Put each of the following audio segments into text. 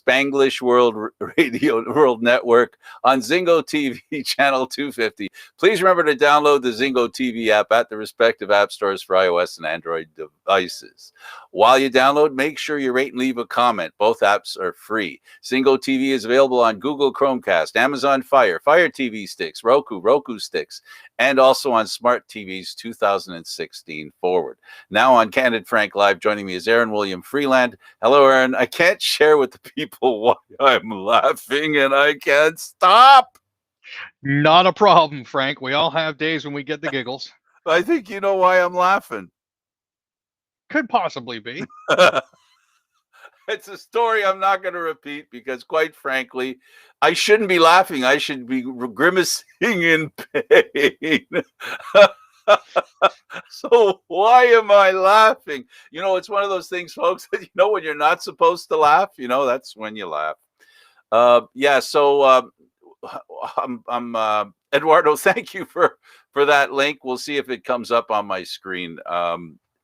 Spanglish Radio World Network on Zingo TV channel 250. Please remember to download the Zingo TV app at the respective app stores for iOS and Android devices. While you download, make sure you rate and leave a comment. Both apps are free. Zingo TV is available on Google Chromecast, Amazon Fire TV sticks, Roku sticks, and also on smart TVs 2016 forward. Now on Candid Frank Live, joining me is Aaron William Freeland. Hello, Aaron. I can't share with the people why I'm laughing, and I can't stop. Not a problem, Frank. We all have days when we get the giggles. I think you know why I'm laughing. Could possibly be. It's a story I'm not going to repeat because, quite frankly, I shouldn't be laughing. I should be grimacing in pain. So why am I laughing? You know, it's one of those things, folks, that, you know, when you're not supposed to laugh, you know, that's when you laugh. So Eduardo, thank you for that link. We'll see if it comes up on my screen.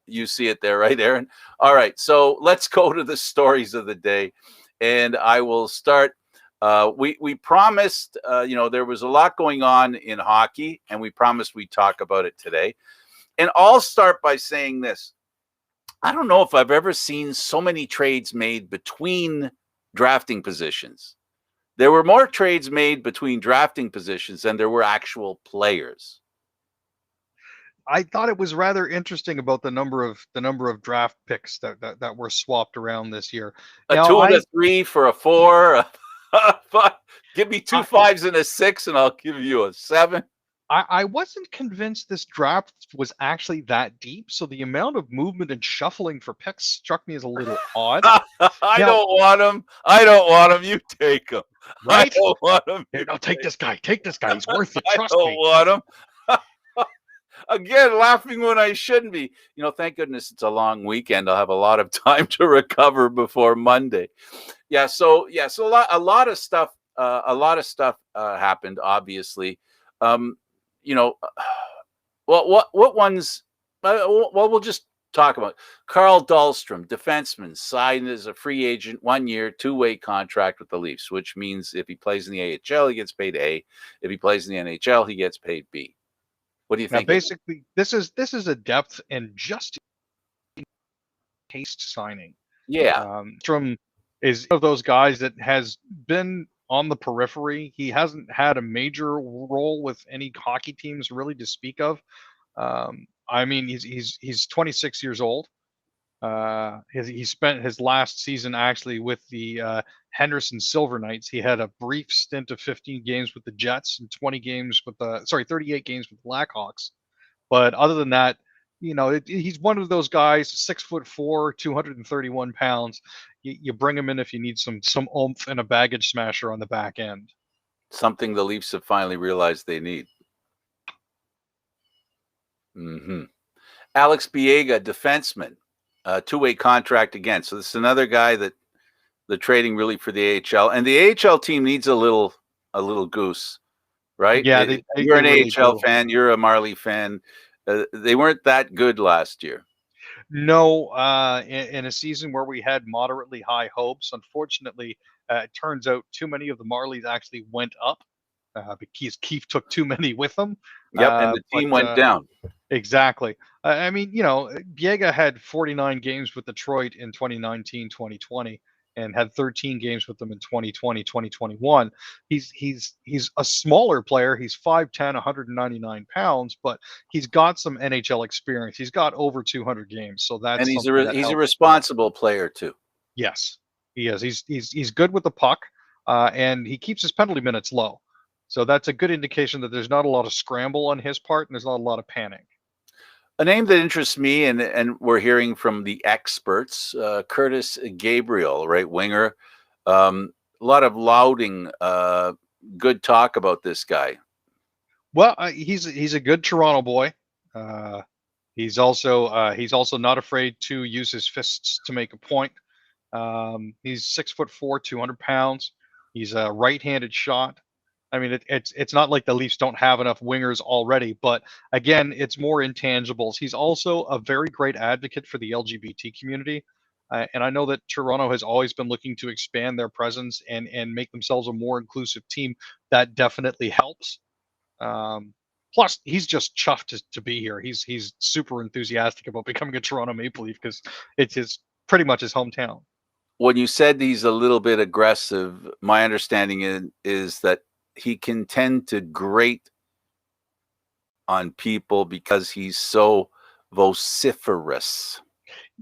You see it there, right, Aaron? All right, so let's go to the stories of the day, and I will start. We promised, there was a lot going on in hockey, and we promised we'd talk about it today. And I'll start by saying this. I don't know if I've ever seen so many trades made between drafting positions. There were more trades made between drafting positions than there were actual players. I thought it was rather interesting about the number of draft picks that were swapped around this year. A 2 and a 3 for a 4. Give me 2 5s and a 6, and I'll give you a 7. I wasn't convinced this draft was actually that deep, so the amount of movement and shuffling for picks struck me as a little odd. I don't want him. You take him. Right? I don't want him. Here, no, take this guy. Take this guy. He's worth it. Trust me. I don't want him. Again, laughing when I shouldn't be. You know, thank goodness it's a long weekend. I'll have a lot of time to recover before Monday. So a lot of stuff happened. Obviously, what ones? Well, we'll just talk about Carl Dahlstrom, defenseman, signed as a free agent, 1 year, 2-way contract with the Leafs, which means if he plays in the AHL, he gets paid A. If he plays in the NHL, he gets paid B. What do you think? Now, basically, this is a depth and just taste signing. Yeah, Strom is one of those guys that has been on the periphery. He hasn't had a major role with any hockey teams really to speak of. I mean, he's 26 years old. He spent his last season actually with the Henderson Silver Knights. He had a brief stint of 15 games with the Jets and 38 games with the Blackhawks. But other than that, he's one of those guys, 6'4", 231 pounds. You bring him in if you need some oomph and a baggage smasher on the back end. Something the Leafs have finally realized they need. Alex Biega, defenseman, 2-way contract again. So this is another guy that they're trading really for the AHL, and the AHL team needs a little goose, right? Yeah, you're an really AHL fan. You're a Marley fan. They weren't that good last year. No, in a season where we had moderately high hopes, unfortunately, it turns out too many of the Marlies actually went up because Keefe took too many with them. Yep, and the team went down. Exactly. I mean, Biega had 49 games with Detroit in 2019-2020 and had 13 games with them in 2020, 2021. He's a smaller player. He's 5'10", 199 pounds, but he's got some NHL experience. He's got over 200 games, so that's and he's a responsible player too. Yes, he is. He's good with the puck, and he keeps his penalty minutes low. So that's a good indication that there's not a lot of scramble on his part, and there's not a lot of panic. A name that interests me, and we're hearing from the experts, Curtis Gabriel, right winger. A lot of lauding, good talk about this guy. Well, he's a good Toronto boy. He's also not afraid to use his fists to make a point. He's 6'4", 200 pounds. He's a right-handed shot. I mean, it's not like the Leafs don't have enough wingers already, but again, it's more intangibles. He's also a very great advocate for the LGBT community. And I know that Toronto has always been looking to expand their presence and make themselves a more inclusive team. That definitely helps. Um, Plus, he's just chuffed to be here. He's super enthusiastic about becoming a Toronto Maple Leaf because it's his pretty much his hometown. When you said he's a little bit aggressive, my understanding is that he can tend to grate on people because he's so vociferous.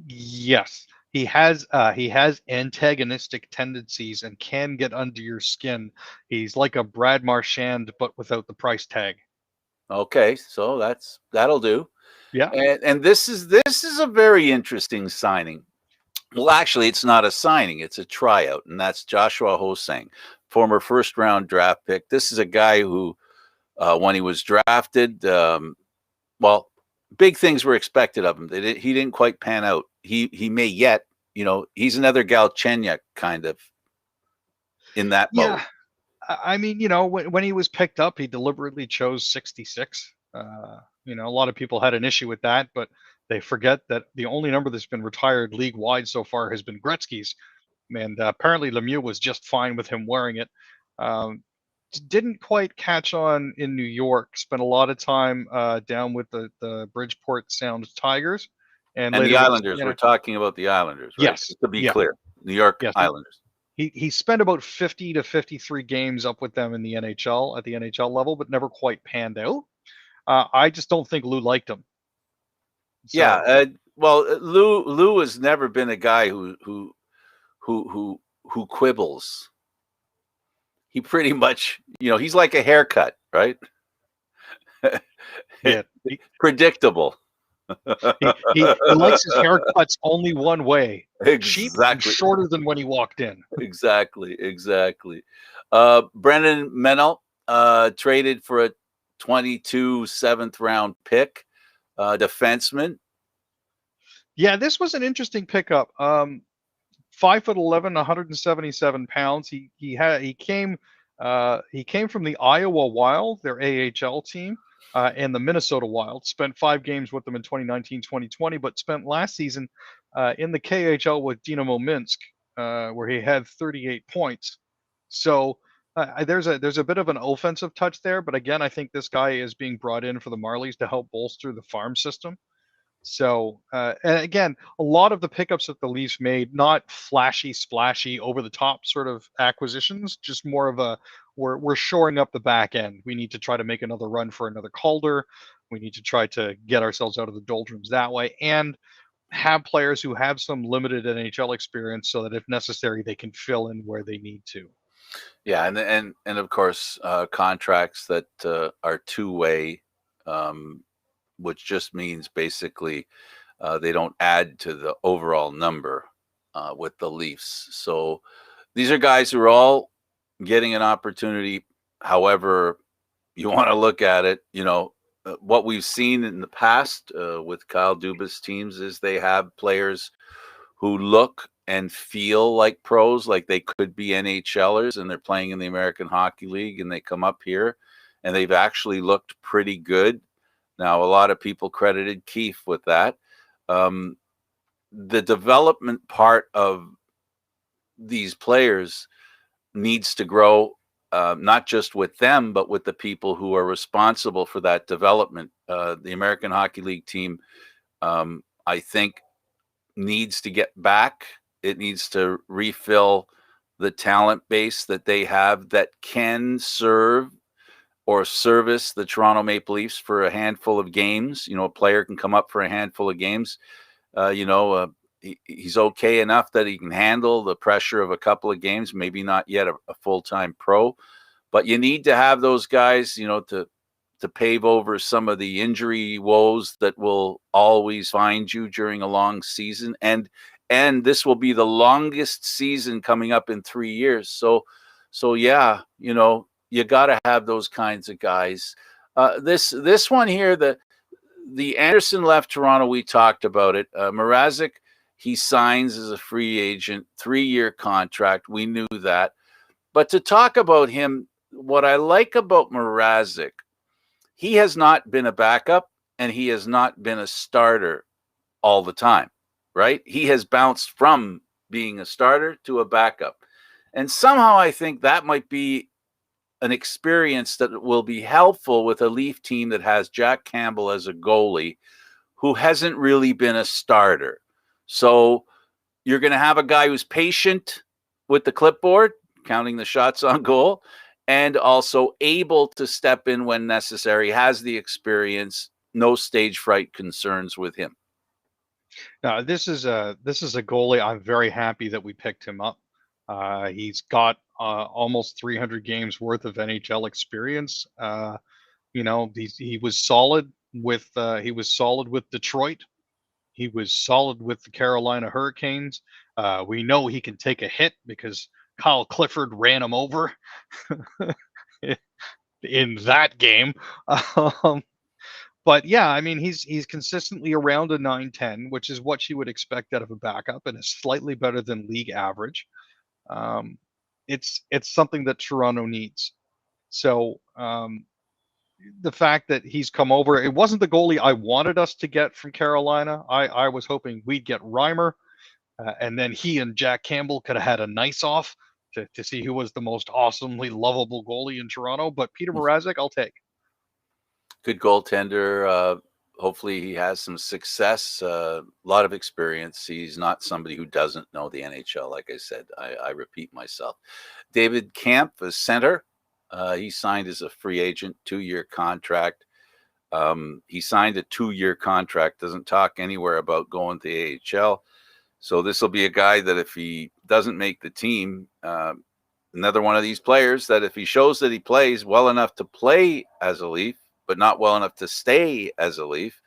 Yes, he has antagonistic tendencies and can get under your skin. He's like a Brad Marchand, but without the price tag. Okay, so that'll do. Yeah. And this is a very interesting signing. Well, actually, it's not a signing; it's a tryout, and that's Joshua Hosang, former first-round draft pick. This is a guy who, when he was drafted, well, big things were expected of him. He didn't quite pan out. He may yet, he's another Galchenyuk kind of in that Yeah. mode. I mean, when he was picked up, he deliberately chose 66. A lot of people had an issue with that, but they forget that the only number that's been retired league wide so far has been Gretzky's. And apparently Lemieux was just fine with him wearing it. Um, didn't quite catch on in New York. Spent a lot of time down with the Bridgeport Sound Tigers, and And the later with the Islanders, we're talking about the Islanders, right? yes, Just to be yeah, clear, New York yes. Islanders. He spent about 50 to 53 games up with them in the NHL at the NHL level, but never quite panned out. I just don't think Lou liked him. Yeah, So well, Lou has never been a guy who quibbles. He pretty much, he's like a haircut, right? yeah, Predictable. he likes his haircuts only one way, cheap and Exactly. shorter than when he walked in. Exactly. Brendan Menell traded for a 22 seventh round pick, defenseman. Yeah, this was an interesting pickup. 5'11", 177 pounds. He came from the Iowa Wild, their AHL team, and the Minnesota Wild. Spent 5 games with them in 2019, 2020, but spent last season in the KHL with Dynamo Minsk, where he had 38 points. So there's a bit of an offensive touch there, but again, I think this guy is being brought in for the Marlies to help bolster the farm system. So, and again, a lot of the pickups that the Leafs made, not flashy, splashy, over the top sort of acquisitions, just more of a we're shoring up the back end. We need to try to make another run for another Calder. We need to try to get ourselves out of the doldrums that way, and have players who have some limited NHL experience, so that if necessary, they can fill in where they need to. Yeah, and of course, contracts that are two-way, which just means basically they don't add to the overall number with the Leafs. So these are guys who are all getting an opportunity. However, you want to look at it, what we've seen in the past with Kyle Dubas teams is they have players who look and feel like pros, like they could be NHLers, and they're playing in the American Hockey League, and they come up here and they've actually looked pretty good. Now, a lot of people credited Keefe with that. The development part of these players needs to grow, not just with them, but with the people who are responsible for that development. The American Hockey League team, I think, needs to get back. It needs to refill the talent base that they have that can serve or service the Toronto Maple Leafs for a handful of games. A player can come up for a handful of games. He's okay enough that he can handle the pressure of a couple of games, maybe not yet a full-time pro, but you need to have those guys, to pave over some of the injury woes that will always find you during a long season. And this will be the longest season coming up in 3 years. So yeah, you got to have those kinds of guys. This one here, the Anderson left Toronto. We talked about it. Mrazek, he signs as a free agent, 3-year contract. We knew that. But to talk about him, what I like about Mrazek, he has not been a backup and he has not been a starter all the time. right? He has bounced from being a starter to a backup. And somehow I think that might be an experience that will be helpful with a Leaf team that has Jack Campbell as a goalie who hasn't really been a starter. So you're going to have a guy who's patient with the clipboard, counting the shots on goal, and also able to step in when necessary, has the experience, no stage fright concerns with him. Now, this is a goalie. I'm very happy that we picked him up. He's got almost 300 games worth of NHL experience. He was solid with Detroit. He was solid with the Carolina Hurricanes. We know he can take a hit because Kyle Clifford ran him over in that game. Um, but yeah, I mean, he's consistently around a 910, which is what you would expect out of a backup, and is slightly better than league average. Um, it's something that Toronto needs. So the fact that he's come over, it wasn't the goalie I wanted us to get from Carolina. I was hoping we'd get Reimer, and then he and Jack Campbell could have had a nice off to see who was the most awesomely lovable goalie in Toronto. But Peter Mrazek, I'll take. Good goaltender. Hopefully he has some success, a lot of experience. He's not somebody who doesn't know the NHL. Like I said, I repeat myself. David Camp, a center. He signed as a free agent, 2-year contract. He signed a 2-year contract, doesn't talk anywhere about going to the AHL. So this will be a guy that if he doesn't make the team, another one of these players that if he shows that he plays well enough to play as a Leaf, but not well enough to stay as a Leaf,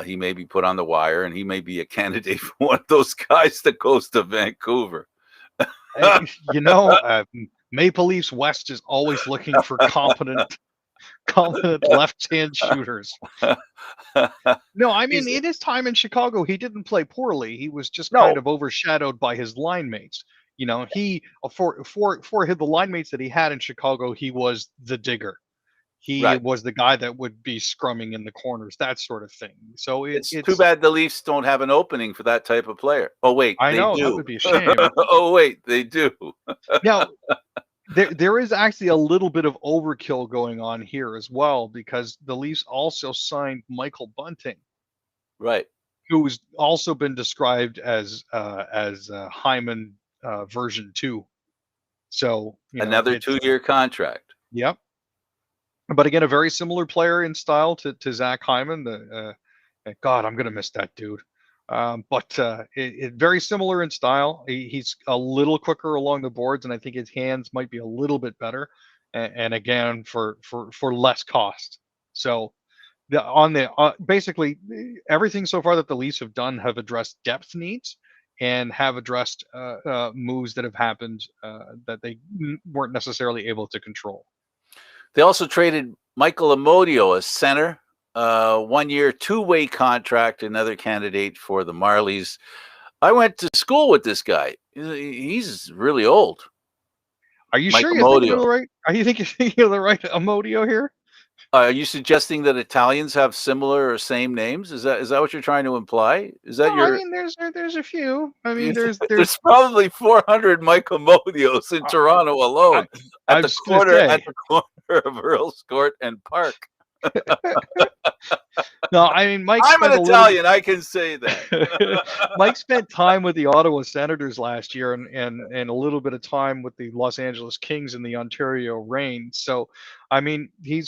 he may be put on the wire, and he may be a candidate for one of those guys that goes to Vancouver. Maple Leafs West is always looking for competent left-hand shooters. No, I mean, in his time in Chicago, he didn't play poorly. He was just kind of overshadowed by his line mates. He for the line mates that he had in Chicago, he was the digger. He was the guy that would be scrumming in the corners, that sort of thing. So it's too bad the Leafs don't have an opening for that type of player. Oh wait, I know do. that would be a shame. Oh wait, they do. Now, there is actually a little bit of overkill going on here as well, because the Leafs also signed Michael Bunting, right? Who's also been described as Hyman version 2. So another 2-year contract. Yep. But again, a very similar player in style to Zach Hyman. God, I'm gonna miss that dude. But very similar in style. He's a little quicker along the boards, and I think his hands might be a little bit better. And again, for less cost. So basically everything so far that the Leafs have done have addressed depth needs and have addressed moves that have happened that they weren't necessarily able to control. They also traded Michael Amodio, a center, 1-year, 2-way contract, another candidate for the Marlies. I went to school with this guy. He's really old. Are you sure you're thinking of the right? Are you thinking of the right Amodio here? Are you suggesting that Italians have similar or same names? Is that what you're trying to imply? Is that I mean, there's a few. I mean, there's probably 400 Michael Modios in Toronto alone at the corner of Earl's Court and Park. No, I mean, I'm an Italian. I can say that. Mike spent time with the Ottawa Senators last year, and a little bit of time with the Los Angeles Kings in the Ontario Reign. So, I mean, he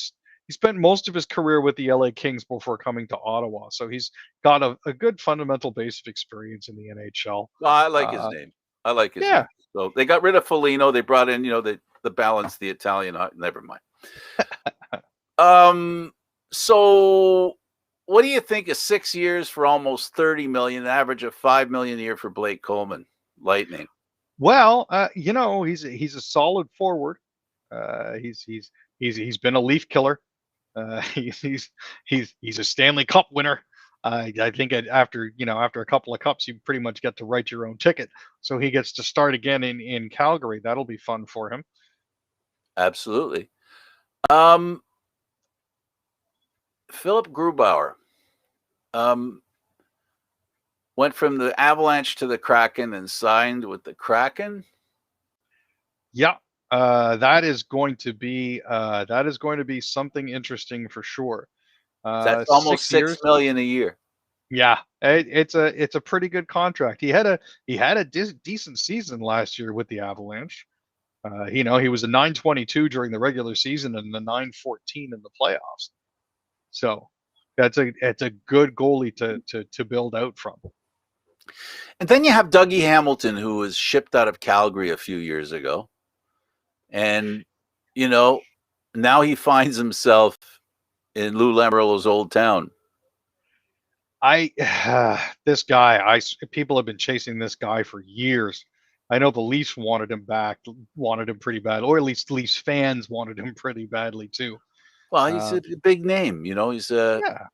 spent most of his career with the LA Kings before coming to Ottawa. So he's got a good fundamental base of experience in the NHL. Well, I like his name. I like his name. So they got rid of Foligno. They brought in, the balance, the Italian. Never mind. So what do you think of 6 years for almost $30 million, an average of $5 million a year for Blake Coleman, Lightning? Well, he's a solid forward. He's been a Leaf killer. He's a Stanley Cup winner. I think after a couple of cups, you pretty much get to write your own ticket. So he gets to start again in Calgary. That'll be fun for him. Absolutely. Philip Grubauer. went from the Avalanche to the Kraken and signed with the Kraken. Yeah, that is going to be something interesting for sure. That's almost 6 $6 years. million a year. Yeah, it's a pretty good contract. He had a decent season last year with the Avalanche. He was a 922 during the regular season and a 914 in the playoffs. So it's a good goalie to build out from. And then you have Dougie Hamilton, who was shipped out of Calgary a few years ago. And, now he finds himself in Lou Lamoriello's old town. This guy, people have been chasing this guy for years. I know the Leafs wanted him back, wanted him pretty bad, or at least Leafs fans wanted him pretty badly too. Well, he's a big name, he's Yeah.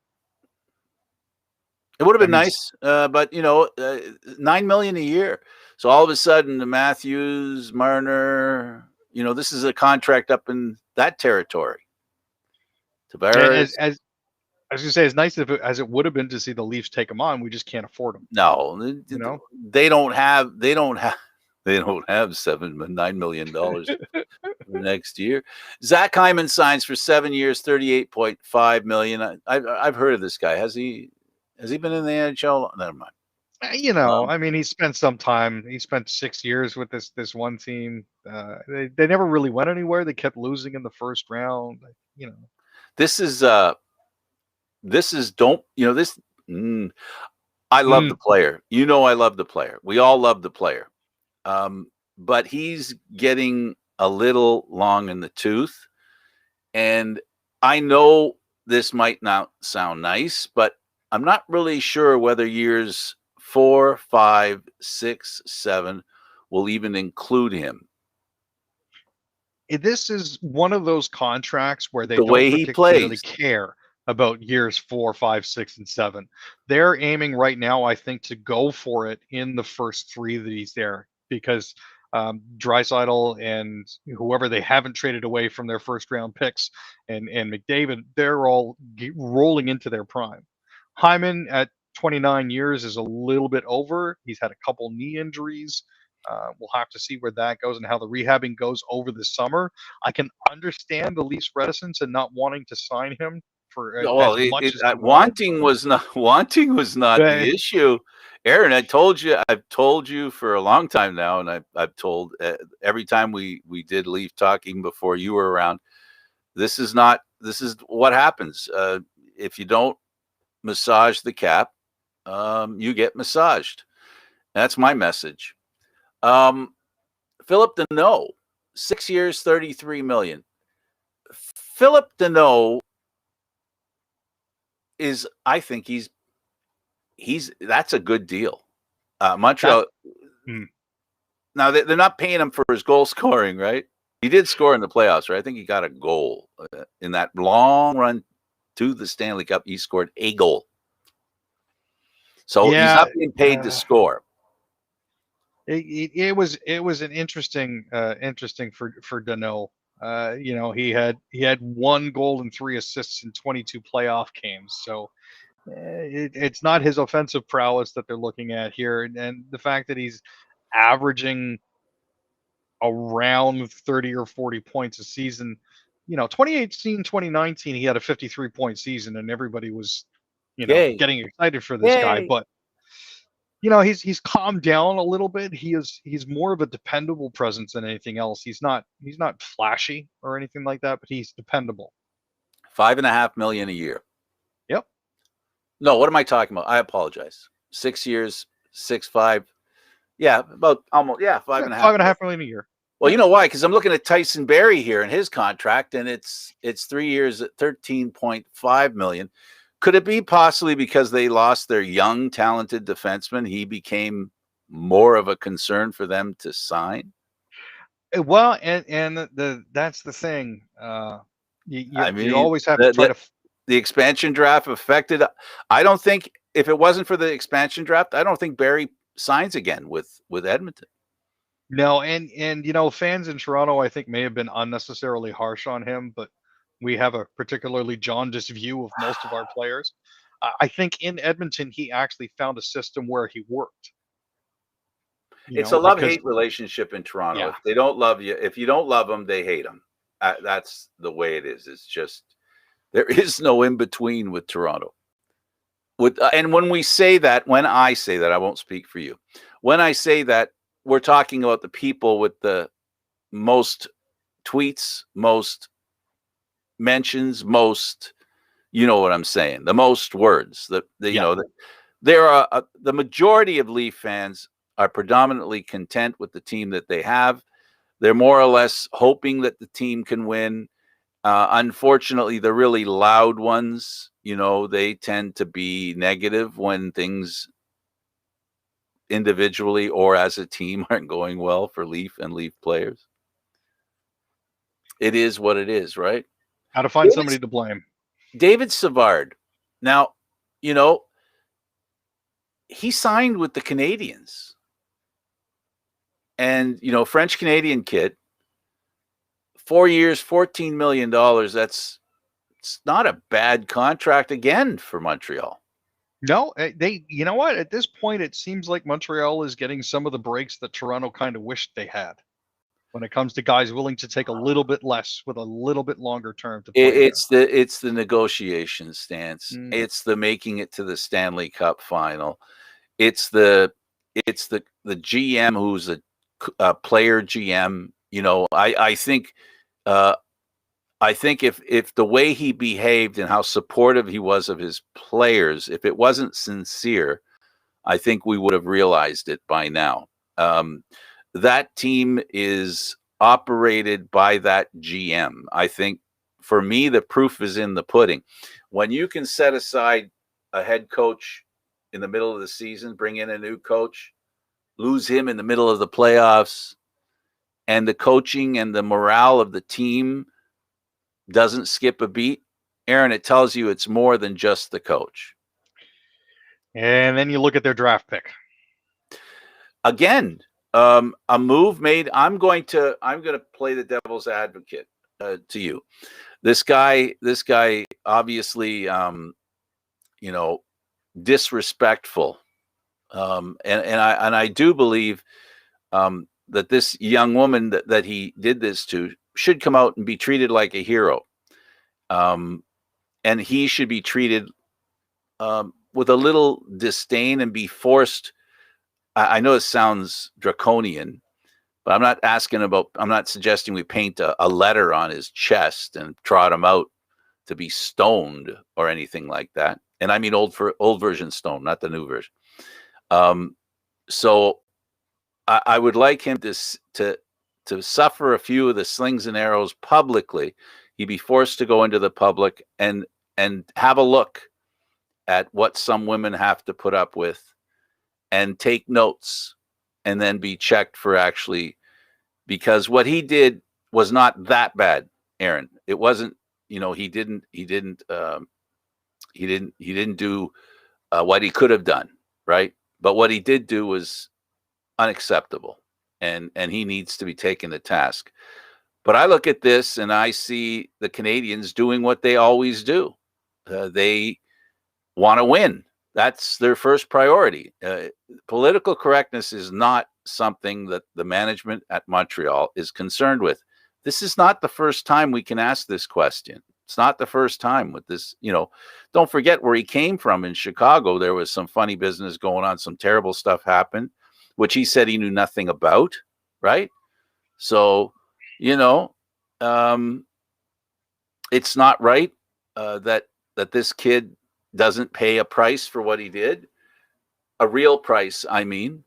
It would have been I mean, nice, but $9 million a year. So all of a sudden, the Matthews, Marner, this is a contract up in that territory. Tavares, as I was gonna say, as nice as it would have been to see the Leafs take him on, we just can't afford him. no, they don't have $9 million next year. Zach Hyman signs for 7 years, $38.5 million. I've heard of this guy. Has he been in the NHL? Never mind. I mean, he spent some time. He spent 6 years with this one team. They never really went anywhere. They kept losing in the first round. This is don't this. I love the player. I love the player. We all love the player. But he's getting a little long in the tooth, and I know this might not sound nice, but I'm not really sure whether years 4, 5, 6, 7 will even include him. This is one of those contracts where they The way don't he particularly plays. care about years 4, 5, 6, and 7. They're aiming right now, I think, to go for it in the first 3 that he's there, because Draisaitl and whoever they haven't traded away from their first round picks and McDavid, they're all rolling into their prime. Hyman at 29 years is a little bit over. He's had a couple knee injuries. We'll have to see where that goes and how the rehabbing goes over the summer. I can understand the Leafs' reticence and not wanting to sign him for Well, as much as they want. wanting was not the issue. Aaron, I've told you for a long time now, and I've told every time we did Leaf talk, even before you were around. This is what happens if you don't massage the cap. You get massaged. That's my message. Philip Deneau, 6 years, $33 million. Philip Deneau I think that's a good deal. Montreal. Now they're not paying him for his goal scoring, right? He did score in the playoffs, right? I think he got a goal in that long run to the Stanley Cup. He scored a goal, so he's not being paid to score. It was an interesting for Deneau. He had 1 goal and 3 assists in 22 playoff games. So it's not his offensive prowess that they're looking at here, and the fact that he's averaging around 30 or 40 points a season. 2018, 2019, he had a 53-point season, and everybody was, getting excited for this guy. But he's calmed down a little bit. He's more of a dependable presence than anything else. He's not flashy or anything like that, but he's dependable. $5.5 million a year. Yep. No, what am I talking about? I apologize. 6 years, 6.5. Yeah, about almost 5.5. $5.5 million a year. Well, you know why? Because I'm looking at Tyson Barrie here and his contract, and it's 3 years at $13.5 million. Could it be possibly because they lost their young, talented defenseman? He became more of a concern for them to sign. Well, and that's the thing. You always have to try to. The expansion draft affected. I don't think if it wasn't for the expansion draft, I don't think Barrie signs again with Edmonton. No, and fans in Toronto, I think, may have been unnecessarily harsh on him, but we have a particularly jaundiced view of most of our players. I think in Edmonton he actually found a system where he worked. It's a love-hate relationship in Toronto. Yeah. If they don't love you, if you don't love them, they hate them. That's the way it is. It's just there is no in between with Toronto. And when we say that, when I say that, I won't speak for you. When I say that, we're talking about the people with the most tweets, most mentions, most, you know what I'm saying, the most words. There are the majority of Leaf fans are predominantly content with the team that they have. They're more or less hoping that the team can win. Unfortunately, the really loud ones, they tend to be negative when things individually or as a team aren't going well for Leaf and Leaf players. It is what it is, right? How to find somebody to blame. David Savard. Now, he signed with the Canadiens. And, French-Canadian kid, 4 years, $14 million. It's not a bad contract again for Montreal. No, you know what? At this point, it seems like Montreal is getting some of the breaks that Toronto kind of wished they had when it comes to guys willing to take a little bit less with a little bit longer term to play. It's the negotiation stance. It's the making it to the Stanley Cup final. It's the GM who's a player GM. I think if the way he behaved and how supportive he was of his players, if it wasn't sincere, I think we would have realized it by now. That team is operated by that GM. I think for me, the proof is in the pudding. When you can set aside a head coach in the middle of the season, bring in a new coach, lose him in the middle of the playoffs, and the coaching and the morale of the team doesn't skip a beat, Aaron, it tells you it's more than just the coach. And then you look at their draft pick. Again, a move made. I'm going to play the devil's advocate to you. This guy obviously, disrespectful. And I do believe that this young woman that he did this to should come out and be treated like a hero. And he should be treated with a little disdain and be forced. I know it sounds draconian, but I'm not suggesting we paint a letter on his chest and trot him out to be stoned or anything like that. And I mean old version stone, not the new version. So I would like him to suffer a few of the slings and arrows publicly. He'd be forced to go into the public and have a look at what some women have to put up with and take notes and then be checked for actually, because what he did was not that bad, Aaron. It wasn't, he didn't do what he could have done, right? But what he did do was unacceptable, and he needs to be taken to task. But I look at this and I see the Canadians doing what they always do. They want to win. That's their first priority. Political correctness is not something that the management at Montreal is concerned with. This is not the first time we can ask this question. It's not the first time with this, don't forget where he came from in Chicago. There was some funny business going on. Some terrible stuff happened, which he said he knew nothing about. Right. So, it's not right that this kid doesn't pay a price for what he did. A real price, I mean,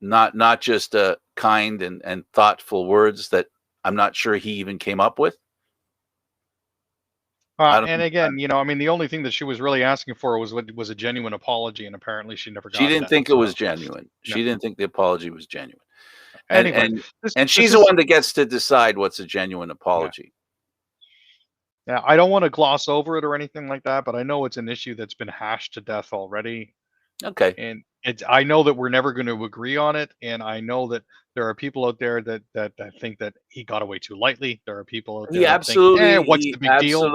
not just kind and thoughtful words that I'm not sure he even came up with. And again, the only thing that she was really asking for was a genuine apology, and apparently she never got that. She didn't think it was genuine. No. She didn't think the apology was genuine. Anyway, and she's the one that gets to decide what's a genuine apology. Yeah, I don't want to gloss over it or anything like that, but I know it's an issue that's been hashed to death already. Okay. And I know that we're never going to agree on it, and I know that there are people out there that think that he got away too lightly. There are people out there that think, what's the big deal?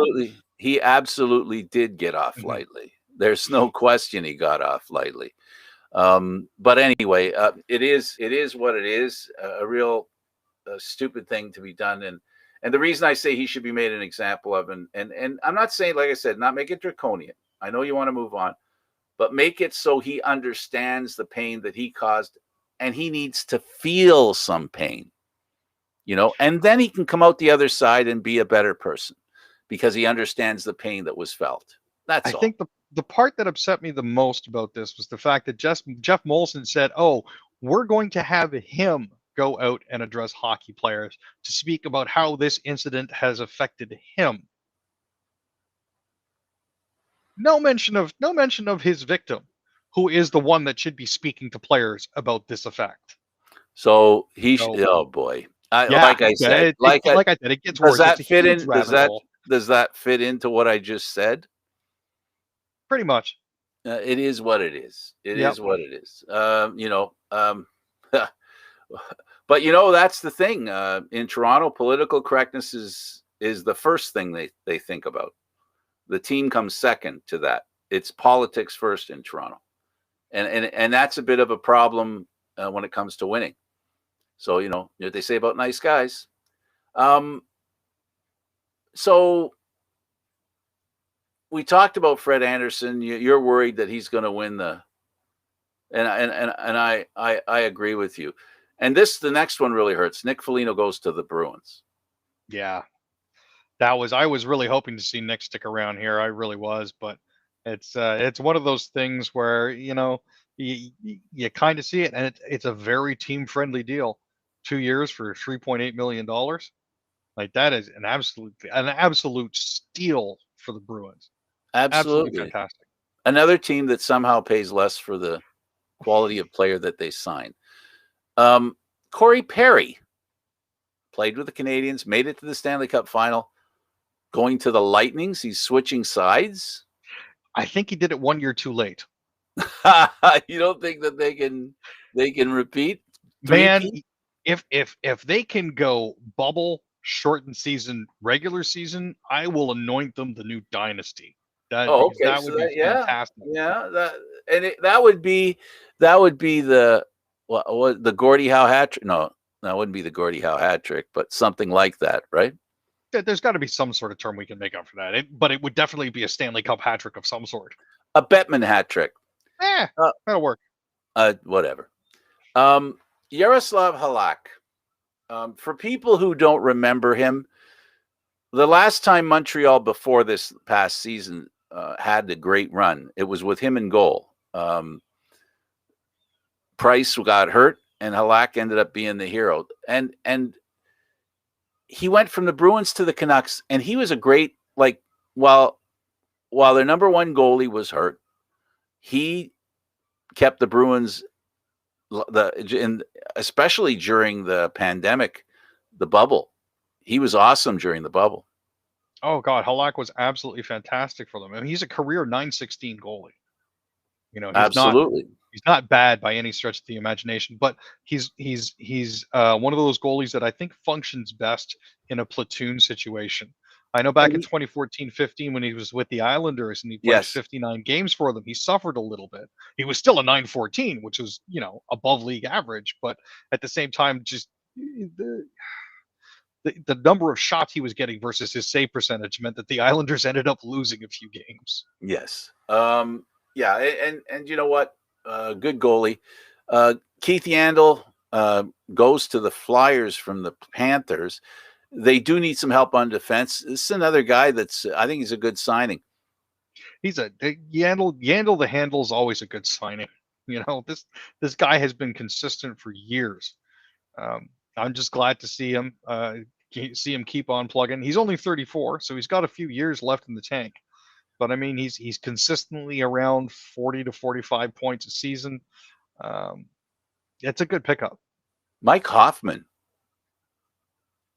He absolutely did get off lightly. There's no question he got off lightly. But anyway, it is what it is. A real stupid thing to be done, and the reason I say he should be made an example of, and I'm not saying, like I said, not make it draconian. I know you want to move on, but make it so he understands the pain that he caused, and he needs to feel some pain, and then he can come out the other side and be a better person because he understands the pain that was felt. That's I all. think the part that upset me the most about this was the fact that Jeff Molson said, "Oh, we're going to have him go out and address hockey players to speak about how this incident has affected him." No mention of his victim, who is the one that should be speaking to players about this effect. So So, oh boy. yeah, Like I said, like I said, it gets does worse. It's that a fit huge in? rabbit hole, Does that fit into what I just said? pretty much. It is what it is. It Yep. is what it is. But that's the thing. In Toronto, political correctness is the first thing they think about. The team comes second to that. It's politics first in Toronto, and that's a bit of a problem when it comes to winning. So what they say about nice guys. So we talked about Fred Anderson. You're worried that he's going to win and I agree with you. And the next one really hurts. Nick Foligno goes to the Bruins. Yeah, I was really hoping to see Nick stick around here. I really was, but it's one of those things where you kind of see it, and it's a very team friendly deal. 2 years for $3.8 million. Like, that is an absolute steal for the Bruins. Absolutely Absolutely. fantastic. Another team that somehow pays less for the quality of player that they sign. Corey Perry played with the Canadiens, made it to the Stanley Cup final, going to the Lightnings. He's switching sides. I think he did it 1 year too late. You don't think that they can repeat? Man, if they can go bubble, shortened season, regular season, I will anoint them the new dynasty. Because Okay. that would be fantastic. Yeah. That would be the what the Gordie Howe hat trick. No, that wouldn't be the Gordie Howe hat trick, but something like that, right? There's got to be some sort of term we can make up for that. But it would definitely be a Stanley Cup hat trick of some sort. A Bettman hat trick. That'll work. Whatever. Yaroslav Halak. For people who don't remember him, the last time Montreal before this past season had a great run, it was with him in goal. Price got hurt, and Halak ended up being the hero. And he went from the Bruins to the Canucks, and he was a great, while their number one goalie was hurt, he kept the Bruins, especially during the pandemic, the bubble. He was awesome during the bubble. Oh God, Halak was absolutely fantastic for them. I mean, he's a career .916 goalie. Absolutely. He's not bad by any stretch of the imagination, but he's one of those goalies that I think functions best in a platoon situation. I know back in 2014-15 when he was with the Islanders and he played 59 games for them, he suffered a little bit. He was still a .914, which was, above league average, but at the same time, just the number of shots he was getting versus his save percentage meant that the Islanders ended up losing a few games. Yes. Yeah, and you know what? Good goalie. Keith Yandle goes to the Flyers from the Panthers. They do need some help on defense. This is another guy I think he's a good signing. He's Yandle the handle is always a good signing. This guy has been consistent for years. I'm just glad to see him keep on plugging. He's only 34, so he's got a few years left in the tank. But I mean, he's consistently around 40 to 45 points a season. It's a good pickup. Mike Hoffman.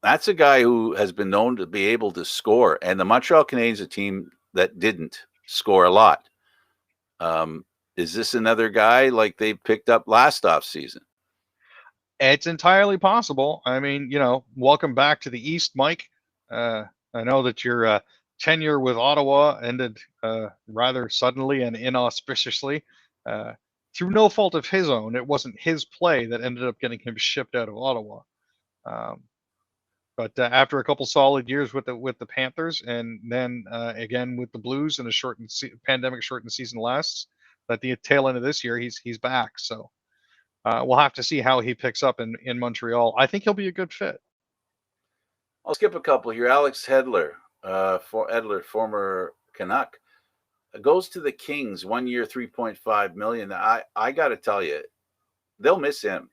That's a guy who has been known to be able to score, and the Montreal Canadiens, a team that didn't score a lot. Is this another guy like they picked up last offseason? It's entirely possible. I mean, welcome back to the East, Mike. I know that you're tenure with Ottawa ended rather suddenly and inauspiciously. Through no fault of his own, it wasn't his play that ended up getting him shipped out of Ottawa. Um, but after a couple solid years with the Panthers, and then again with the Blues, and a pandemic shortened season lasts, at the tail end of this year, he's back. So we'll have to see how he picks up in Montreal. I think he'll be a good fit. I'll skip a couple here. Alex Edler, former Canuck, goes to the Kings, 1 year, $3.5 million. I got to tell you, they'll miss him.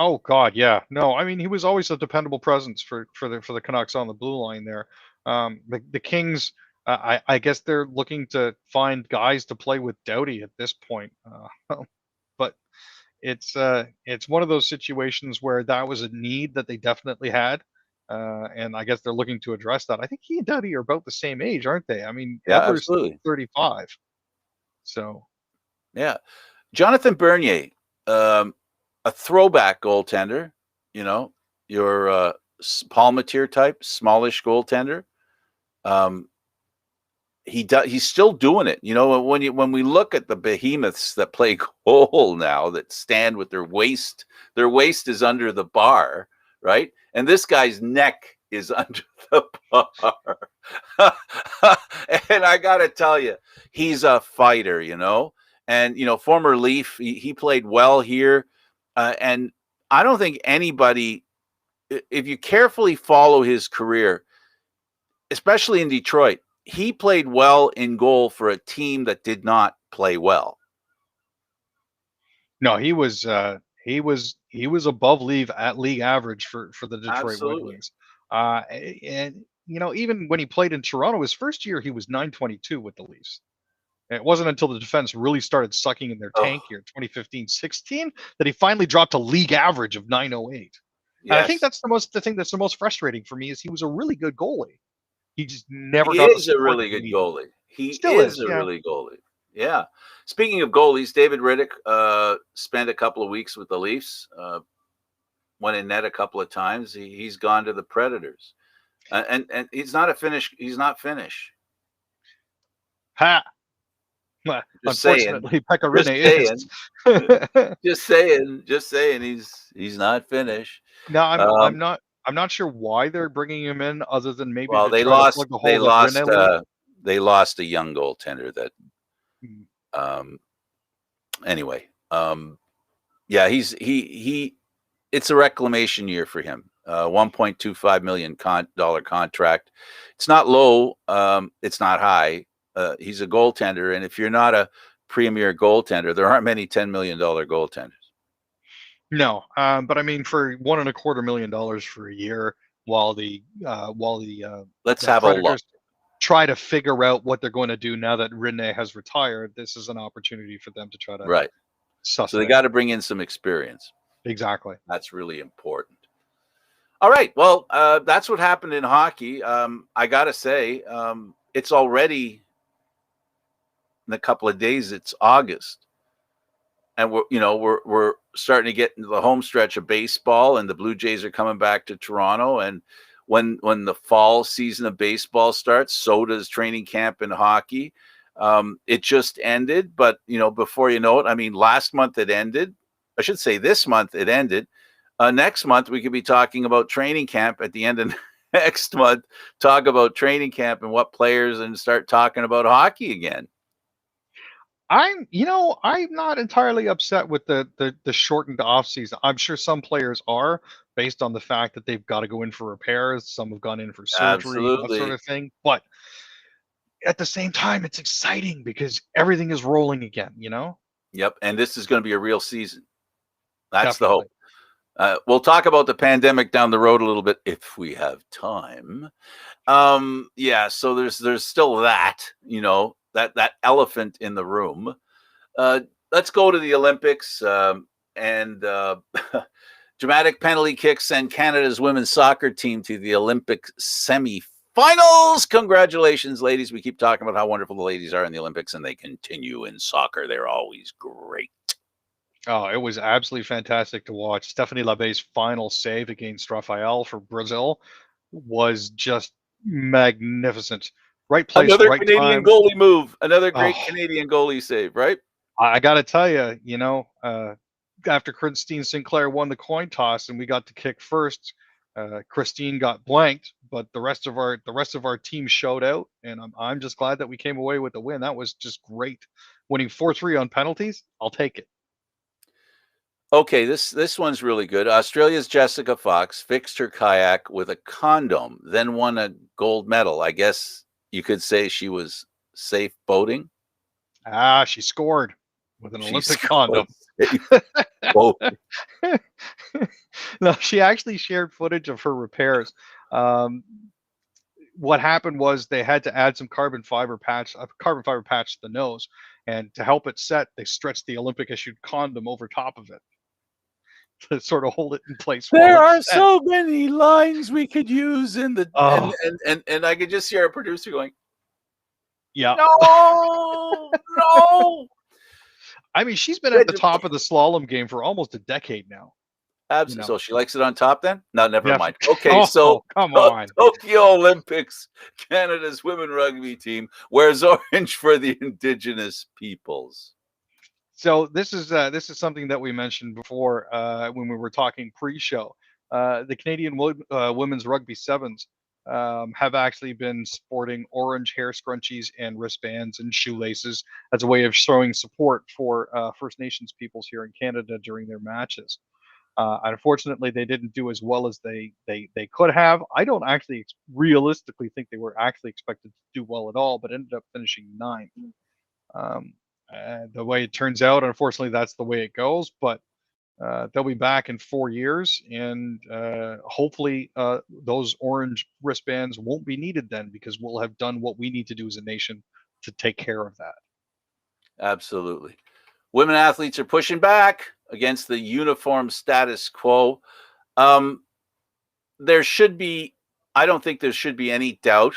Oh God, yeah. No, I mean he was always a dependable presence for the Canucks on the blue line there. The Kings, I guess they're looking to find guys to play with Doughty at this point. But it's one of those situations where that was a need that they definitely had, and I guess they're looking to address that. I think he and Doughty are about the same age, aren't they? I mean, Yeah, Edler's absolutely. 35, so Yeah. Jonathan Bernier, a throwback goaltender, your Palmatier type, smallish goaltender. He's still doing it. When we look at the behemoths that play goal now, that stand with their waist is under the bar, right? And this guy's neck is under the bar. And I got to tell you, he's a fighter, and former Leaf, he played well here. And I don't think anybody, if you carefully follow his career, especially in Detroit, he played well in goal for a team that did not play well. no, he was above league average for the Detroit Red Absolutely. Wings. And even when he played in Toronto, his first year he was 922 with the Leafs. And it wasn't until the defense really started sucking in their Oh, tank here, 2015-16, that he finally dropped to league average of 908. And I think yes. the thing that's the most frustrating for me is he was a really good goalie. He just never He got the is a support really that he good needed. goalie. He Still is is, a yeah. really goalie. Yeah. Speaking of goalies, David Riddick spent a couple of weeks with the Leafs, went in net a couple of times. He's gone to the Predators. And he's not Finnish. Ha! Just saying. Unfortunately, Just Pekarine is. saying. Just saying. He's not Finnish. No, Um, I'm not sure why they're bringing him in, other than maybe well, to they try to lost. plug the They hole that Rinne lost. left. They lost a young goaltender. That Hmm. um, anyway. Yeah, he. It's a reclamation year for him. $1.25 million contract. It's not low. It's not high. He's a goaltender, and if you're not a premier goaltender, there aren't many $10 million goaltenders. No, but I mean, for $1.25 million for a year, while Let's the have a look. Predators try to figure out what they're going to do now that Rinne has retired, this is an opportunity for them to try to Right. suss So it they out. got to bring in some experience. Exactly. That's really important. All right. Well, that's what happened in hockey. I got to say, it's already in a couple of days. It's August, and we're starting to get into the home stretch of baseball, and the Blue Jays are coming back to Toronto. And when the fall season of baseball starts, so does training camp in hockey. It just ended, but before you know it, I mean, last month it ended. I should say this month it ended. Next month we could be talking about training camp at the end of next month. Talk about training camp and what players, and start talking about hockey again. I'm not entirely upset with the shortened off season. I'm sure some players are, based on the fact that they've got to go in for repairs. Some have gone in for surgery, that sort Absolutely. of thing. But at the same time, it's exciting because everything is rolling again. Yep. And this is going to be a real season. That's the Definitely. hope. We'll talk about the pandemic down the road a little bit if we have time. Yeah. So there's still that, that elephant in the room. Let's go to the Olympics, and dramatic penalty kicks send Canada's women's soccer team to the Olympic semi-finals. Congratulations, ladies. We keep talking about how wonderful the ladies are in the Olympics, and they continue in soccer. They're always great. Oh, it was absolutely fantastic to watch. Stephanie Labet's final save against Rafael for Brazil was just magnificent. Right place, Another right Canadian time. goalie move. Another great Oh, Canadian goalie save, right? I got to tell you, after Christine Sinclair won the coin toss and we got to kick first, Christine got blanked, but the rest of our team showed out, and I'm just glad that we came away with the win. That was just great. Winning 4-3 on penalties, I'll take it. Okay, this one's really good. Australia's Jessica Fox fixed her kayak with a condom, then won a gold medal. I guess you could say she was safe boating. She scored with an She Olympic scored condom. safe boating. No, she actually shared footage of her repairs. Um, what happened was they had to add some carbon fiber patch to the nose, and to help it set, they stretched the Olympic issued condom over top of it to sort of hold it in place while There it are set. so many lines we could use in the Oh, and I could just hear a producer going, yeah. "No, no." I mean, she's been Yeah, at the top of the slalom game for almost a decade now. You absolutely. know, So she likes it on top then? No, never def- mind. Okay, so oh, come on. Tokyo Olympics, Canada's women rugby team wears orange for the Indigenous peoples. So this is something that we mentioned before when we were talking pre-show. The Canadian women's rugby sevens have actually been sporting orange hair scrunchies and wristbands and shoelaces as a way of showing support for First Nations peoples here in Canada during their matches. Unfortunately, they didn't do as well as they could have. I don't actually realistically think they were actually expected to do well at all, but ended up finishing ninth. Um, the way it turns out, unfortunately, that's the way it goes. But they'll be back in 4 years, and hopefully, those orange wristbands won't be needed then, because we'll have done what we need to do as a nation to take care of that. Absolutely. Women athletes are pushing back against the uniform status quo. Um, there should be, I don't think there should be any doubt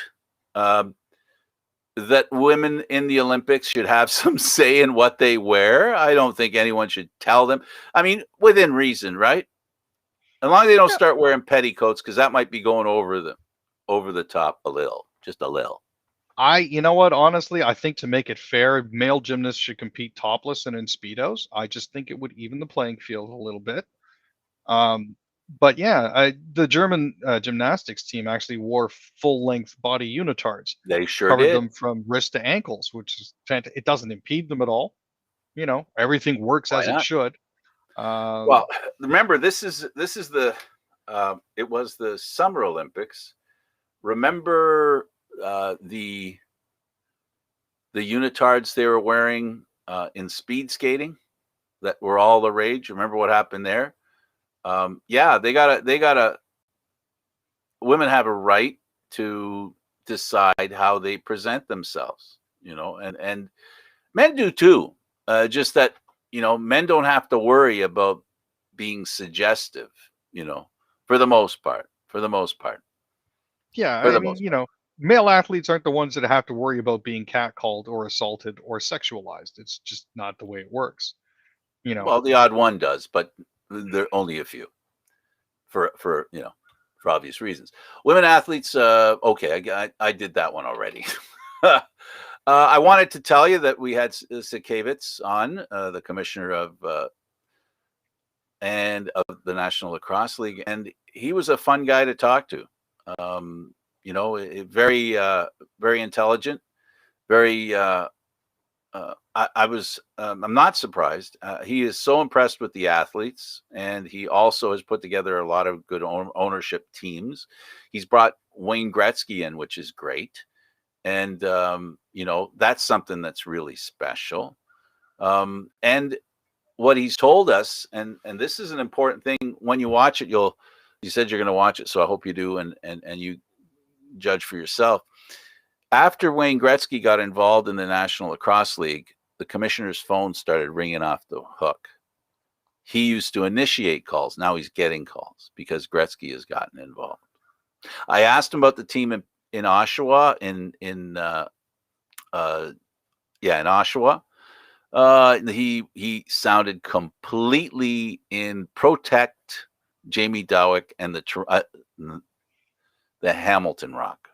um, that women in the Olympics should have some say in what they wear. I don't think anyone should tell them. I mean, within reason, right? As long as they don't Yeah, start wearing petticoats, because that might be going over the top a little, just a little. you know what? Honestly, I think to make it fair, male gymnasts should compete topless and in speedos. I just think it would even the playing field a little bit. Um, but yeah, the German gymnastics team actually wore full-length body unitards, They sure covered did. them from wrist to ankles, which is fantastic. It doesn't impede them at all. Everything works Why as it not? should. Well, Um, remember this is the it was the Summer Olympics. Remember the unitards they were wearing in speed skating that were all the rage. Remember what happened there? Yeah, they got a women have a right to decide how they present themselves, and men do too. Just that, men don't have to worry about being suggestive, for the most part. For the most part. yeah, For I the mean, most part. male athletes aren't the ones that have to worry about being catcalled or assaulted or sexualized. It's just not the way it works. You know, Well, the odd one does, but there are only a few for obvious reasons. Women athletes, okay, I did that one already. I wanted to tell you that we had Sakavitz on, the commissioner of the National Lacrosse League, and he was a fun guy to talk to. Very very intelligent, very. I'm not surprised. He is so impressed with the athletes, and he also has put together a lot of good ownership teams. He's brought Wayne Gretzky in, which is great, and that's something that's really special. And what he's told us, and this is an important thing. When you watch it, you said you're going to watch it, so I hope you do, and you judge for yourself. After Wayne Gretzky got involved in the National Lacrosse League, the commissioner's phone started ringing off the hook. He used to initiate calls. Now he's getting calls because Gretzky has gotten involved. I asked him about the team in Oshawa, in Oshawa. He sounded completely in protect Jamie Dowick and the Hamilton Rock.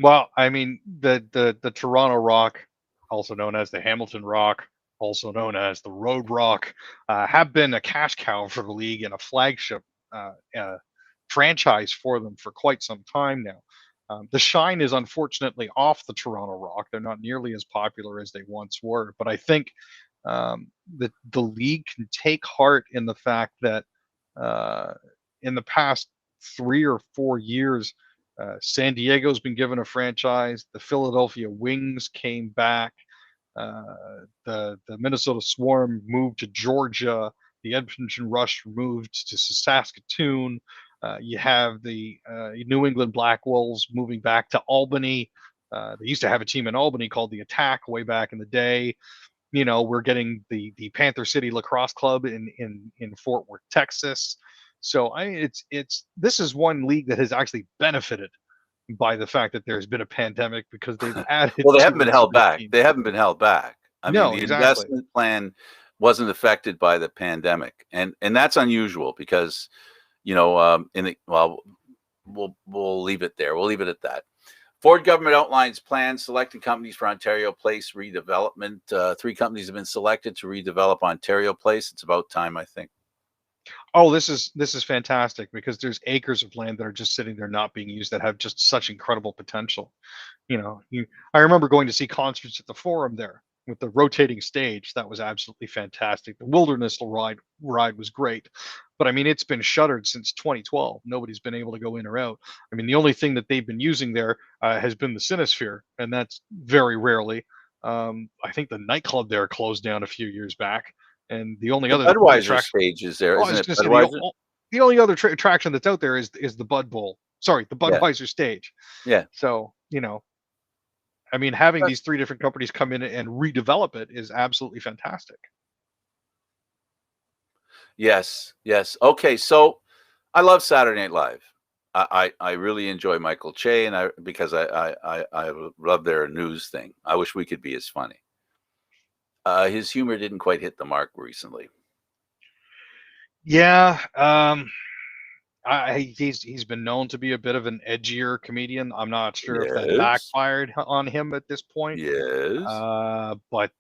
Well, I mean, the Toronto Rock, also known as the Hamilton Rock, also known as the Road Rock, have been a cash cow for the league and a flagship uh, uh, franchise for them for quite some time now. The shine is unfortunately off the Toronto Rock. They're not nearly as popular as they once were, but I think that the league can take heart in the fact that uh, in the past 3 or 4 years, San Diego's been given a franchise. The Philadelphia Wings came back. The Minnesota Swarm moved to Georgia. The Edmonton Rush moved to Saskatoon. You have the New England Black Wolves moving back to Albany. They used to have a team in Albany called the Attack way back in the day. We're getting the Panther City Lacrosse Club in Fort Worth, Texas. So it's this is one league that has actually benefited by the fact that there's been a pandemic because they've added Well, they haven't two been and held three back. teams. They haven't been held back. I mean, No, the exactly. investment plan wasn't affected by the pandemic, and that's unusual because, we'll leave it there. We'll leave it at that. Ford government outlines plans selecting companies for Ontario Place redevelopment. 3 companies have been selected to redevelop Ontario Place. It's about time, I think. Oh, this is fantastic because there's acres of land that are just sitting there not being used that have just such incredible potential. I remember going to see concerts at the Forum there with the rotating stage. That was absolutely fantastic. The Wilderness ride was great, but I mean it's been shuttered since 2012. Nobody's been able to go in or out. I mean the only thing that they've been using there has been the Cinesphere, and that's very rarely. I think the nightclub there closed down a few years back, and the only The other Budweiser attraction. stage is there, Oh, I isn't was it? going to say Budweiser? the only other attraction that's out there is the Bud Bowl. Sorry, the Yeah, Budweiser stage. yeah. So I mean, having these 3 different companies come in and redevelop it is absolutely fantastic. Yes, yes. Okay, so I love Saturday Night Live. I really enjoy Michael Che, and because I love their news thing. I wish we could be as funny. His humor didn't quite hit the mark recently. Yeah, he's been known to be a bit of an edgier comedian. I'm not sure if that Yes, backfired on him at this point. yes. But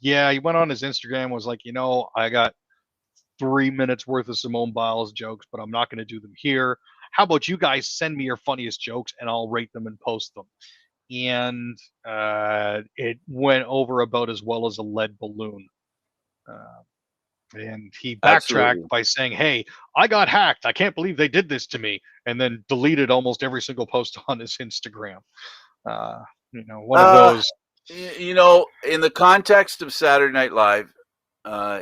yeah, he went on his Instagram, was like, I got 3 minutes worth of Simone Biles jokes, but I'm not going to do them here. How about you guys send me your funniest jokes and I'll rate them and post them? And it went over about as well as a lead balloon. Uh, and he backtracked Absolutely. by saying, "Hey, I got hacked. I can't believe they did this to me," and then deleted almost every single post on his Instagram. One of Uh, those. in the context of Saturday Night Live,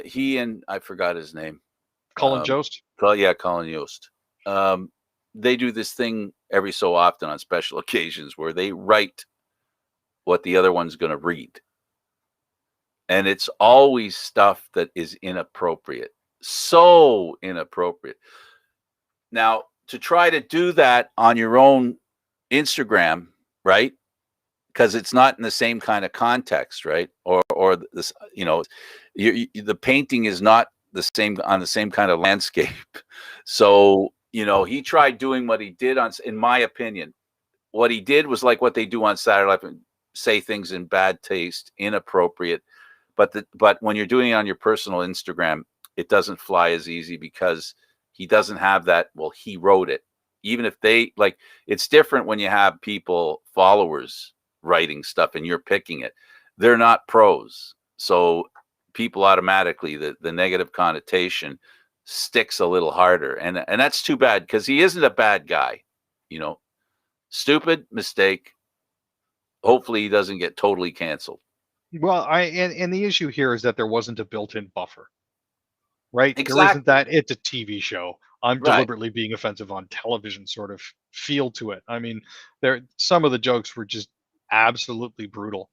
he and I forgot his name. Colin Jost. Colin Yost. They do this thing every so often on special occasions where they write what the other one's going to read. And it's always stuff that is inappropriate. So inappropriate. Now, to try to do that on your own Instagram, right? Because it's not in the same kind of context, right? Or this, the painting is not the same on the same kind of landscape. So, he tried doing what he did in my opinion, what he did was like what they do on Saturday Night Live, say things in bad taste, inappropriate. But when you're doing it on your personal Instagram, it doesn't fly as easy because he doesn't have that. Well, he wrote it. Even if they it's different when you have followers writing stuff and you're picking it. They're not pros. So people automatically, the negative connotation sticks a little harder. And that's too bad because he isn't a bad guy. Stupid mistake. Hopefully he doesn't get totally canceled. Well, and the issue here is that there wasn't a built-in buffer, right? There isn't Exactly. that. It's a TV show. I'm Right. deliberately being offensive on television sort of feel to it. I mean, some of the jokes were just absolutely brutal.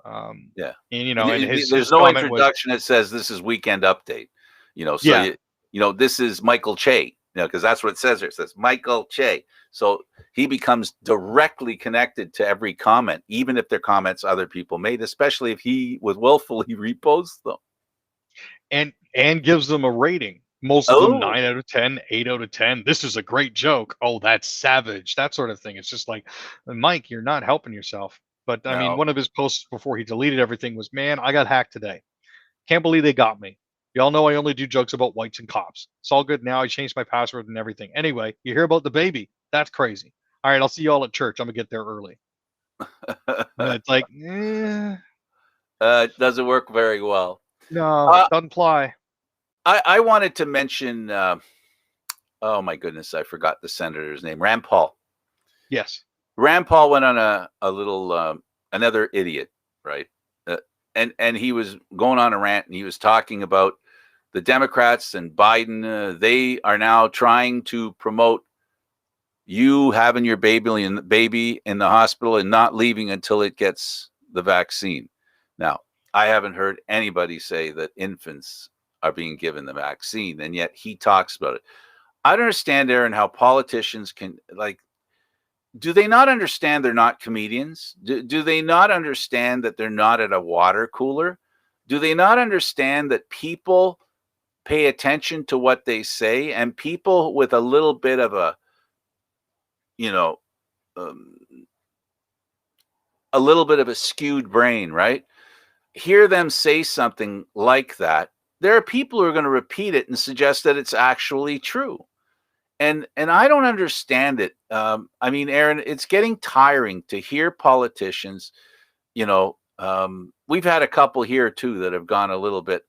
Yeah. And There's his no comment was, introduction that says this is Weekend Update. So yeah. this is Michael Che, because that's what it says here. It says Michael Che. So he becomes directly connected to every comment, even if they're comments other people made, especially if he would willfully repost them. And gives them a rating. Most of them Oh 9 out of 10, 8 out of 10. This is a great joke. Oh, that's savage. That sort of thing. It's just like, Mike, you're not helping yourself. But I mean, no. one of his posts before he deleted everything was, "Man, I got hacked today. Can't believe they got me. Y'all know I only do jokes about whites and cops. It's all good now. I changed my password and everything. Anyway, you hear about the baby? That's crazy. All right, I'll see y'all at church. I'm gonna get there early." And it's like, It doesn't work very well. no, Uh, doesn't fly. I wanted to mention. Oh my goodness, I forgot the senator's name. Rand Paul. Yes. Rand Paul went on a little another idiot, right? And he was going on a rant, and he was talking about the Democrats and Biden. They are now trying to promote you having your baby in the hospital and not leaving until it gets the vaccine. Now, I haven't heard anybody say that infants are being given the vaccine, and yet he talks about it. I don't understand, Aaron, how politicians can, like, do they not understand they're not comedians? Do they not understand that they're not at a water cooler? Do they not understand that people pay attention to what they say, and people with a little bit of you know, um, a little bit of a skewed brain, right? Hear them say something like that. There are people who are going to repeat it and suggest that it's actually true. And I don't understand it. I mean, Aaron, it's getting tiring to hear politicians. We've had a couple here too that have gone a little bit.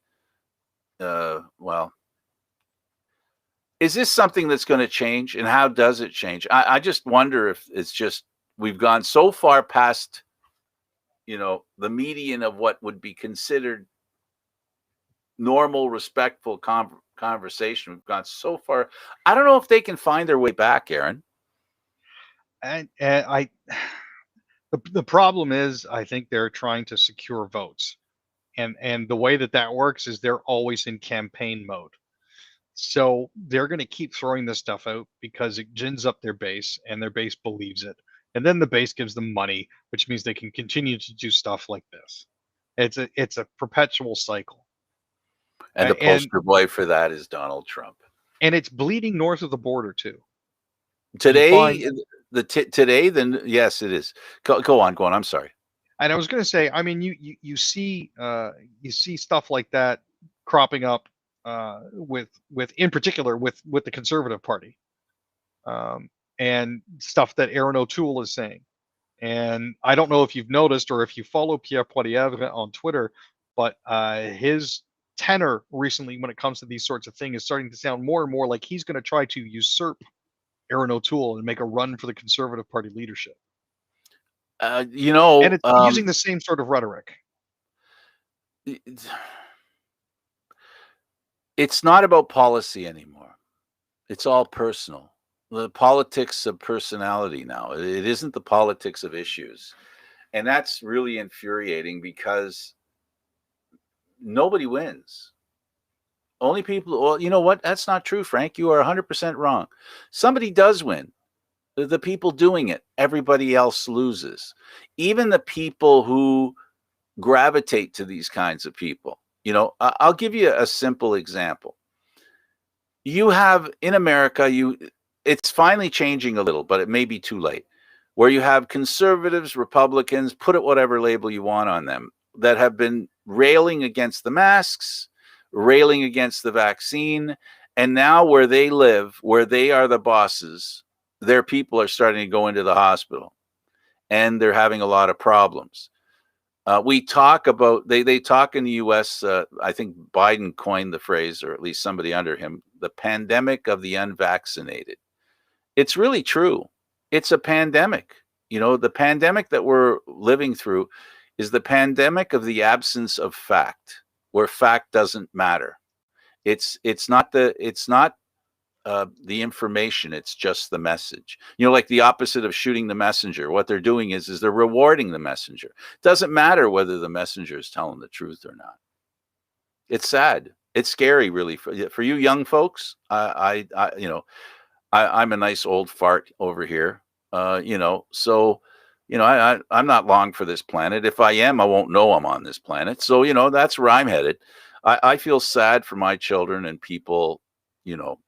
Well, is this something that's going to change, and how does it change? I just wonder if it's just we've gone so far past, the median of what would be considered normal, respectful conversation. We've gone so far. I don't know if they can find their way back, Aaron. And the problem is, I think they're trying to secure votes, and the way that works is they're always in campaign mode. So they're going to keep throwing this stuff out because it gins up their base, and their base believes it, and then the base gives them money, which means they can continue to do stuff like this. It's a perpetual cycle, And the and poster boy for that is Donald Trump. it's bleeding north of the border too. Today, today, then yes, it is. Go on. I'm sorry. And I was going to say, I mean, you see stuff like that cropping up with in particular with the Conservative Party, and stuff that Aaron O'Toole is saying. And I don't know if you've noticed or if you follow Pierre Poilievre on Twitter, but his tenor recently when it comes to these sorts of things is starting to sound more and more like he's going to try to usurp Aaron O'Toole and make a run for the Conservative Party leadership. And it's using the same sort of rhetoric. It's not about policy anymore. It's all personal. The politics of personality now. It isn't the politics of issues. And that's really infuriating because nobody wins. Only people, well, you know what? That's not true, Frank. You are 100% wrong. Somebody does win. The people doing it, everybody else loses. Even the people who gravitate to these kinds of people. I'll give you a simple example. You have in America, it's finally changing a little, but it may be too late, where you have conservatives, Republicans, put it whatever label you want on them, that have been railing against the masks, railing against the vaccine, and now where they live, where they are the bosses, their people are starting to go into the hospital, and they're having a lot of problems. We talk about, they talk in the U.S., I think Biden coined the phrase, or at least somebody under him, the pandemic of the unvaccinated. It's really true. It's a pandemic. The pandemic that we're living through is the pandemic of the absence of fact, where fact doesn't matter. It's not the information, it's just the message. Like the opposite of shooting the messenger. What they're doing is they're rewarding the messenger. It doesn't matter whether the messenger is telling the truth or not. It's sad. It's scary, really, for you young folks. I'm a nice old fart over here. So I'm not long for this planet. If I am, I won't know I'm on this planet. So that's where I'm headed. I feel sad for my children and people you know,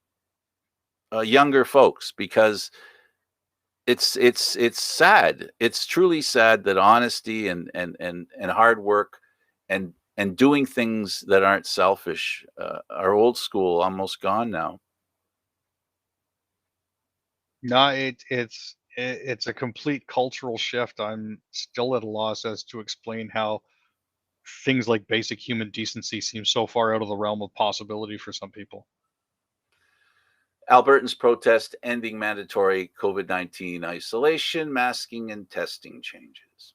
younger folks, because it's sad. It's truly sad that honesty and hard work and doing things that aren't selfish are old school, almost gone now. No, it's a complete cultural shift. I'm still at a loss as to explain how things like basic human decency seem so far out of the realm of possibility for some people. Albertans protest ending mandatory COVID-19 isolation, masking, and testing changes.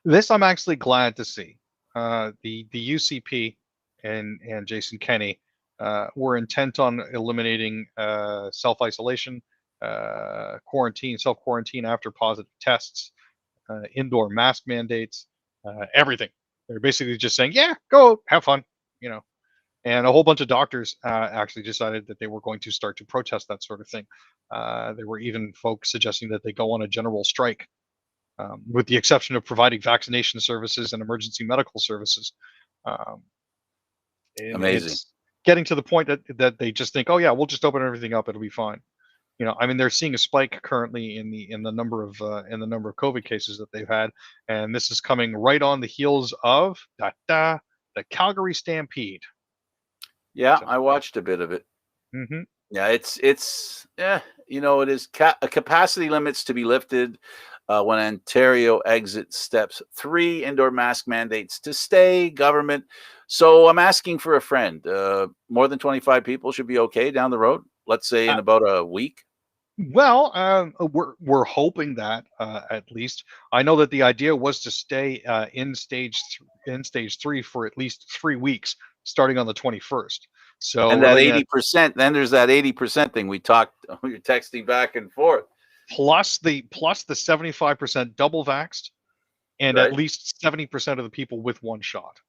This I'm actually glad to see. The UCP and Jason Kenney were intent on eliminating self isolation, self quarantine after positive tests, indoor mask mandates, everything. They're basically just saying, "Yeah, go have fun," you know. And a whole bunch of doctors actually decided that they were going to start to protest that sort of thing. There were even folks suggesting that they go on a general strike, with the exception of providing vaccination services and emergency medical services. Um, and Amazing. it's getting to the point that they just think, oh yeah, we'll just open everything up; it'll be fine. I mean, they're seeing a spike currently in the number of COVID cases that they've had, and this is coming right on the heels of the Calgary Stampede. Yeah, So, I watched a bit of it. hmm Yeah, it's yeah, it is capacity limits to be lifted when Ontario exits steps 3, indoor mask mandates to stay, government. So I'm asking for a friend. More than 25 people should be okay down the road. Let's say in about a week. Well, we're hoping that at least. I know that the idea was to stay in stage 3 for at least 3 weeks, starting on the 21st. So And we're that looking at 80%, then there's that 80% thing we talked, we were texting back and forth. plus the 75% double vaxxed, and at Right. least 70% of the people with one shot.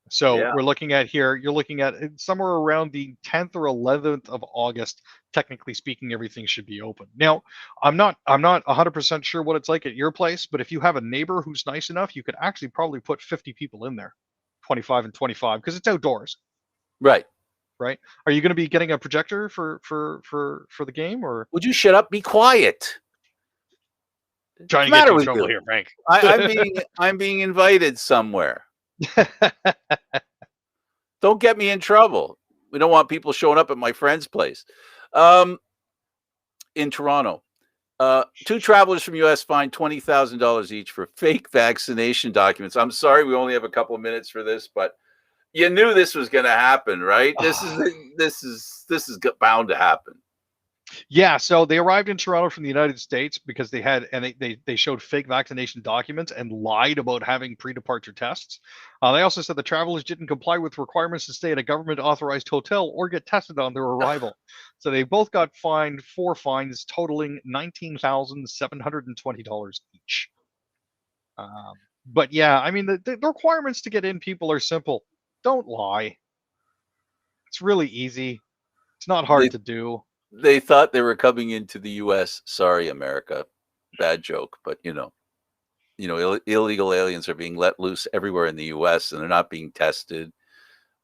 So Yeah. we're looking at here, you're looking at somewhere around the 10th or 11th of August, technically speaking, everything should be open. Now, I'm not 100% sure what it's like at your place, but if you have a neighbor who's nice enough, you could actually probably put 50 people in there, 25 and 25, because it's outdoors, Right. right? Are you going to be getting a projector for the game, or Would you shut up? Be quiet. What's trying the to get matter you in with trouble you? here, Frank? I'm being invited somewhere. Don't get me in trouble. We don't want people showing up at my friend's place. Um, in Toronto, 2 travelers from U.S. fined $20,000 each for fake vaccination documents. I'm sorry, we only have a couple of minutes for this, but you knew this was going to happen, right? This is bound to happen. Yeah, so they arrived in Toronto from the United States because they showed fake vaccination documents and lied about having pre-departure tests. They also said the travelers didn't comply with requirements to stay at a government-authorized hotel or get tested on their arrival. So they both got fined 4 fines totaling $19,720 each. But yeah, I mean the requirements to get in, people, are simple. Don't lie. It's really easy. It's not hard They to do. they thought they were coming into the U.S. Sorry, America. Bad joke, but illegal aliens are being let loose everywhere in the U.S. and they're not being tested.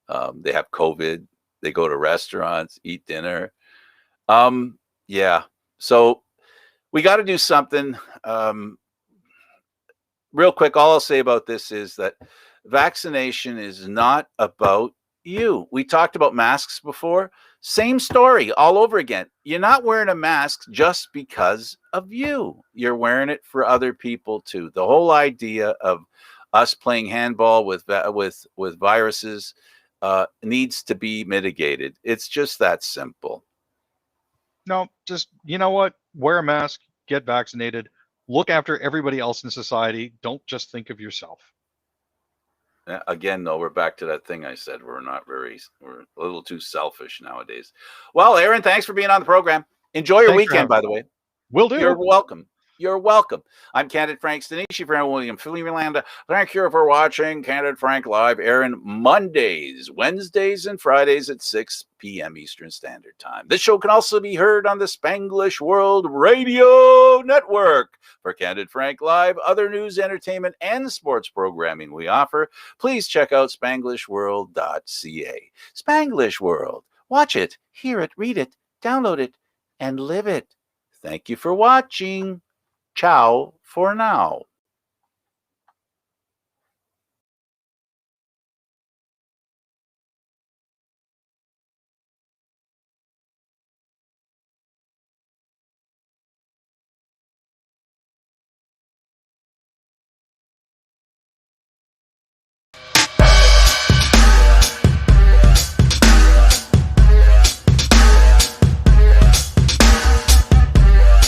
They have COVID. They go to restaurants, eat dinner. Yeah. So we got to do something. Real quick, all I'll say about this is that vaccination is not about you. We talked about masks before. Same story all over again. You're not wearing a mask just because of you. You're wearing it for other people too. The whole idea of us playing handball with viruses needs to be mitigated. It's just that simple. No, just, you know what? Wear a mask, get vaccinated, look after everybody else in society. Don't just think of yourself. Again, though, we're back to that thing I said. We're a little too selfish nowadays. Well, Aaron, thanks for being on the program. Enjoy your Thanks for weekend, having me. by the way. Will do. You're welcome. You're welcome. I'm Candid Frank Stanisci for William Freeland. Thank you for watching Candid Frank Live, airing Mondays, Wednesdays, and Fridays at 6 p.m. Eastern Standard Time. This show can also be heard on the Spanglish World Radio Network. For Candid Frank Live, other news, entertainment, and sports programming we offer, please check out SpanglishWorld.ca. Spanglish World. Watch it, hear it, read it, download it, and live it. Thank you for watching. Ciao for now.